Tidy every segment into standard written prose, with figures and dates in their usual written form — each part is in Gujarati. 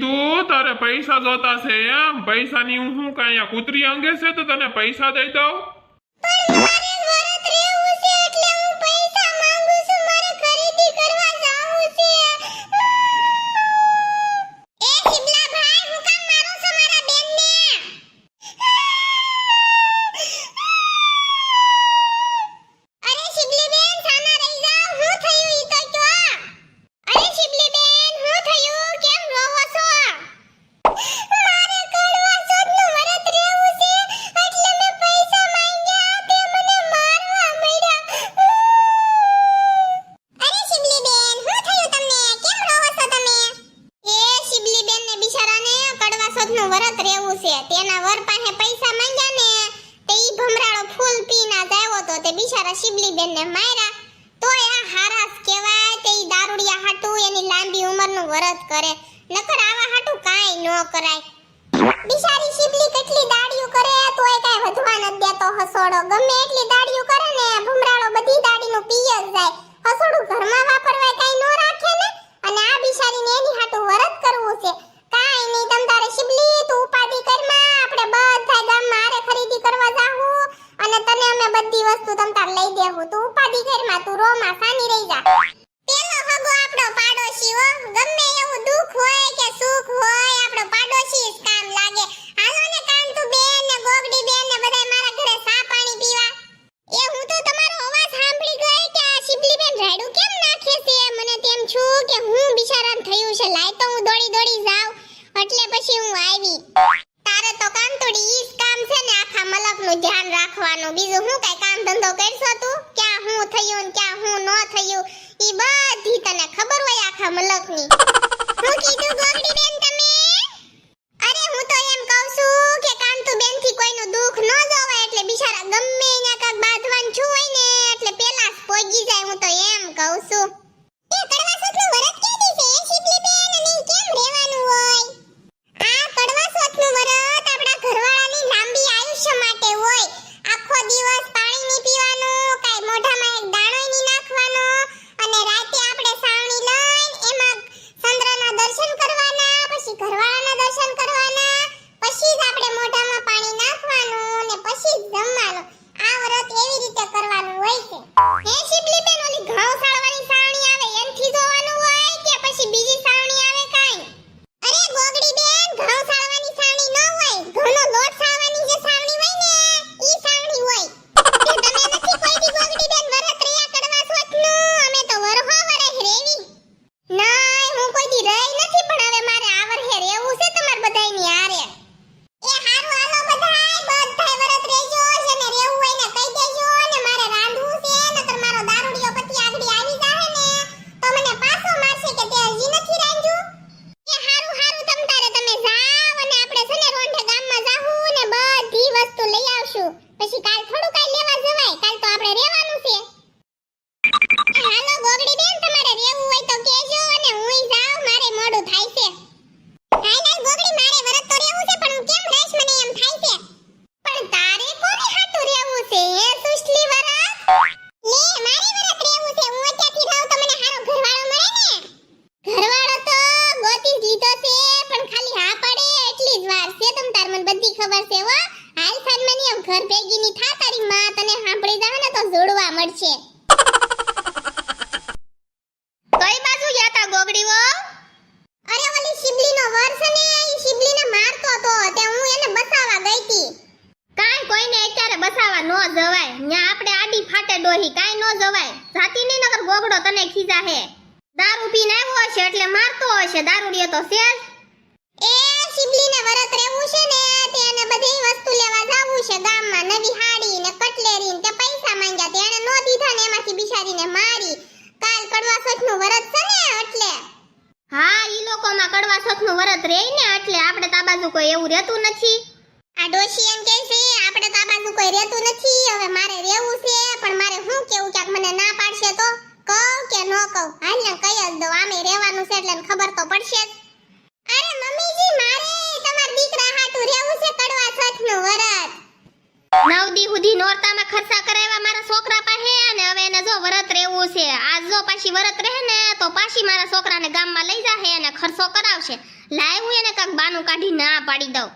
કીધું તારે પૈસા જોતા છે એમ? પૈસાની હું કાંઈ કૂતરી અંગે છે તો તને પૈસા દઈ દઉં? પણ મારે વરત રહેવું છે એટલે હું પૈસા માંગુ છું, મારે ખરીદી કરવા જાવું છે. એ શિબલા ભાઈ, હું કામ મારો છો મારા બેનને? અરે શિબલી બેન, સાના રહી જાવ, હું થયું ઈ તો કયો. અરે શિબલી બેન, હું થયું, કેમ રોવો છો? મારે કડવા ચોથનું વરત રહેવું છે એટલે મેં પૈસા માંગ્યા, તે મને મારવા મળ્યા. અરે શિબલી બેન, હું થયું તમને, કેમ રોવો છો તમે? એ શિબલી બેન ને બિચારાને કડવા ચોથનું વરત રહેવું છે, તેના વર પાસે પૈસા માંગ્યા ને તે ઈ ભમરાળો ફૂલ પીના જાયો તો તે બિચારા શિબલી બેન ને માર્યા. તોય આ હારાસ કહેવાય, તે ઈ દારૂડિયા હાટુ એની લાંબી ઉંમરનું વરત કરે, નકર આવા હાટુ કાઈ ન કરાય. બિચારી શિબલી કેટલી દાડિયું કરે તોય કાઈ વધવા ન દેતો હસોડો. ગમે એટલી દાડિયું કરે ને ભમરાળો બધી દાડીનું પીય જ જાય. હસોડું ઘરમાં વાપરવાય કાઈ ન રાખે ને, અને આ બિચારીને એની હાટુ વરત કરવું છે. કાઈ નહીં, તમ તારે શિબલી તું ઉપાધિ કરમાં, આપણે બધા ગામમાં આરે ખરીદી કરવા જાહું અને તને અમે બધી વસ્તુ તમ તાર લઈ દેહું. તું ઉપાધિ કરમાં, તું રોમાં સાની રહી જા. પેલો હગો આપણો પાડોશી હો, ગમે એવું દુખ હોય કે સુખ હોય આપણો પાડોશી જ કામ લાગે. હાલો ને કાંતુ બેન ને ગોગડી બેન ને બધાય મારા ઘરે ચા પાણી પીવા. એ હું તો તમારો અવાજ સાંભળી ગઈ કે આ શિબલી બેન રાડું કેમ નાખે છે. મને તેમ છું કે હું બિચારાને થયું છે, લાય તો હું દોડી દોડી જાવ, એટલે પછી હું આવી. તારે તો કાંતુડી ઈ જ કામ છે ને આખા મલકનું ધ્યાન રાખવાનું, બીજું હું કાઈ કામ ધંધો કરશો તું? ક્યાં હું થયું ને ક્યાં હું ન થયું ઈ બધી તને ખબર હોય આખા મલકની. હું કીધું ગોગડી બેન તમે? અરે હું તો એમ કહું છું કે કાંતુ બેન થી કોઈનું દુખ ન જોવાય, એટલે બિચારા ગમે એના કાક બાંધવાનું છું હોય ને એટલે પેલા જ પોગી જાય, હું તો એમ કહું છું. એ કડવા ચોથનું વરત કે દિવસે એ શિબલી બેન અને કેમ રહેવાનું હોય? આ કડવા ચોથનું વરત આપણા ઘરવાળાની લાંબી આયુષ્ય માટે હોય. આખો દિવસ પાણી નહીં પીવાનું, કાઈ મોઢામાં એક દાણોય નહીં નાખવાનો, અને રાતે આપણે સાવણી લઈને એમાં ચંદ્રના દર્શન કરવાના, પછી ઘરવાળાના દર્શન કરવાના, પછી જ આપણે મોઢામાં પાણી નાખવાનું ને પછી જ જમવાનું. આ વ્રત એવી રીતે કરવાનું હોય છે. હે શિબલી બેન, ઓલી ઘઉં સાળવાની સાવણી આવે એનથી જોવાનું હોય કે પછી બીજી સાવણી આવે કાઈ? અરે ગોગડી બેન, ઘઉં સાળવાની સાવણી ન હોય, ઘઉંનો લોટ સાળવાની જે સાવણી હોય ને ઈ સાવણી હોય. તે તમે નથી કોઈ દી ગોગડી બેન વરત રહ્યા કડવા ચોથનું? અમે તો વરહો વરહ રેવી. નાય, હું કોઈ દી રહી નથી, પણ હવે મારે આ વરહે રહેવું છે તમાર બધાયની હારે. એ હારું હાલો બધાય વરત રહેજો, જેને રહેવું હોય ને કહી દેજો, ને મારે રાંધવું છે, નકર મારો દારૂડિયો પતિ આગળી આવી જાહે ને તો મને પાછો મારશે કે તે હજી નથી રાંધ્યું. એ હારું હારું તમ તારે તમે જાવ, અને આપણે છે ને રોંઢે ગામમાં જાહું ને બધી વસ્તુ લઈ આવશું. પછી કાલ થોડું કાઈ લેવા જવાય, કાલ તો આપણે રહેવાનું છે. હાલો ગોગડી બેન, તમારે રહેવું હોય તો કહેજો, અને હુંય જાવ, મારે મોડું થાય છે. હાય નાય ગોગડી, મારે વરત તો રહેવું છે, પણ હું કેમ રહીશ મને એમ થાય છે. પણ તારે કોની હાટુ રહેવું છે હે સુષ્લી વરત? લે મારે વરત રહેવું છે, હું અત્યારથી રહું તો મને હારો ઘરવાળો મળે ને. ઘરવાળો તો ગોતી જ લીધો છે, પણ ખાલી હા પડે એટલી જ વાર છે. તમ તાર મને બધી ખબર છે હો. હાલ સાનમાની એમ ઘર ભેગીની થા, તારી માં તને સાંભળી જાવ ને તો જોડવા મળશે. કઈ બાજુ ગયા તા ગોગડીઓ? અરે ઓલી શિબલીનો વર છે ને, ઈ શિબલીને મારતો તો, તે હું એને બસાવા ગઈ તી. કાઈ કોઈને અત્યારે બસાવા નો જવાય, ન્યા આપણે આડી ફાટે ડોહી કાઈ નો જવાય. જાતી ની નગર ગોગડો તને ખીજા હે. દારૂ પીને આવ્યો હશે એટલે મારતો હશે, દારૂડિયો તો છે જ. એ શિબલીને વરત રહેવું છે ને, તેને બધી વસ્તુ લેવા જાવું છે ગામમાં, નવી હાડી ને કટલેરી ને તે પૈસા માંગ્યા, તેને નો દીધા ને એમાંથી બિચારીને મારી. કાલ કડવા ચોથનું વરત છે ને એટલે. હા, ઈ લોકોમાં કડવા ચોથનું વરત રહે ને એટલે આપણે તા બાજુ કોઈ એવું રહેતું નથી. આ ડોશી એમ કહે છે આપણે તા બાજુ કોઈ રહેતું નથી. હવે મારે રહેવું છે, પણ મારે શું કેવું ક્યાંક મને ના પાડશે તો કહું કે ન કહું? હાલ ને કહી જ દઉં, આમે રહેવાનું છે એટલે ખબર તો પડશે જ. અરે મમ્મીજી, મારે તમાર દીકરા હાટુ રહેવું છે કડવા ચોથનું વરત. 9 દી સુધી નોરતામાં ખર્ચા કરાવ્યા મારા છોકરા પાસે, અને હવે એને જો વરત રહેવું છે. આજ જો પાછી વરત રહે ને તો પાછી મારા છોકરાને ગામમાં લઈ જાહે અને ખર્ચો કરાવશે. લાય હું એને કાક બાનું કાઢી ના પાડી દઉં.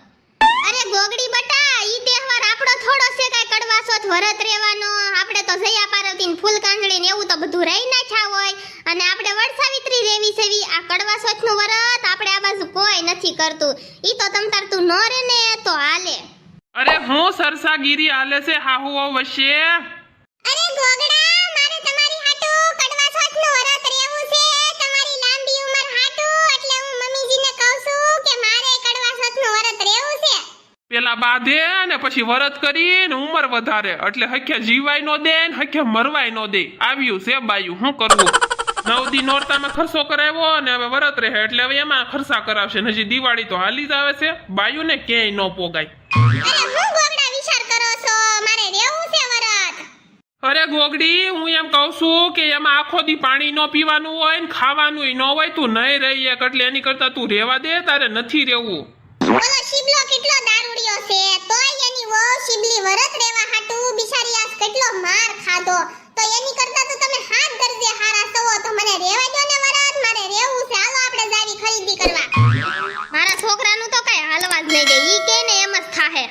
અરે ગોગડી બટા, ઈ તહેવાર આપણો થોડો છે કાઈ કડવાસોથ વરત રહેવાનો. આપણે તો જયા પાર્વતી ને ફૂલ કાંજળી ને એવું તો બધું રહી નાખ્યા હોય, અને આપણે વડસાવિત્રી રેવી સેવી. આ કડવાસોથ નું વરત આપણે આ બાજુ કોઈ નથી કરતું. ઈ તો તમ તાર તું ન રે ને તો હાલે. અરે હું સરસાગીરી હાલે છે હાહુ વશે. અરે ગોગડા, મારે તમારી હાટુ કડવાસોથ નું વરત રહેવું છે, તમારી લાંબી ઉંમર હાટુ. એટલે હું મમ્મીજીને કહું છું કે મારે કડવાસોથ નું વરત રહેવું છે. પેલા બાંધે ને પછી વરત કરીને ઉંમર વધારે, એટલે હખ્યા જીવાય નો દે ને હખ્યા મરવાય નો દે. આવ્યું છે બાયું, શું કરવું? 9 દી નોરતામાં ખર્ચો કરાવ્યો ને હવે વરત રહે, એટલે હવે એમાં ખર્ચા કરાવશે. ને હજી દિવાળી તો હાલી જ આવે છે, બાયું ને ક્યાંય ન પોગાય. અરે હું ગોગડા વિચાર કરો છો, મારે રહેવું છે વરત. અરે ગોગડી, હું એમ કહું છું કે એમાં આખો દી પાણી ન પીવાનું હોય ને ખાવાનું ન હોય, તું નહીં રહી એક, એટલે એની કરતા તું રહેવા દે, તારે નથી રહેવું. ઓલો શિબલો કેટલો દારૂડિયો છે, તોય એની વહુ શિબલી વરત રહેવા હાટુ બિચારી આજ કેટલો માર ખાધો. તો એની કરતા તો તમે હાથ દરજે હારા સવો. તો મને રહેવા દો ને વરત, મારે રહેવું છે. હાલો આપણે જાવી ખરીદી કરવા. મારા છોકરાનું તો કઈ હાલવા જ નહીં દે, ઈ કે ને એમ જ થાહે.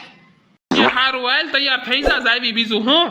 એ હારું હાલ, તૈયાર થઈ જા, આવી બીજું હું.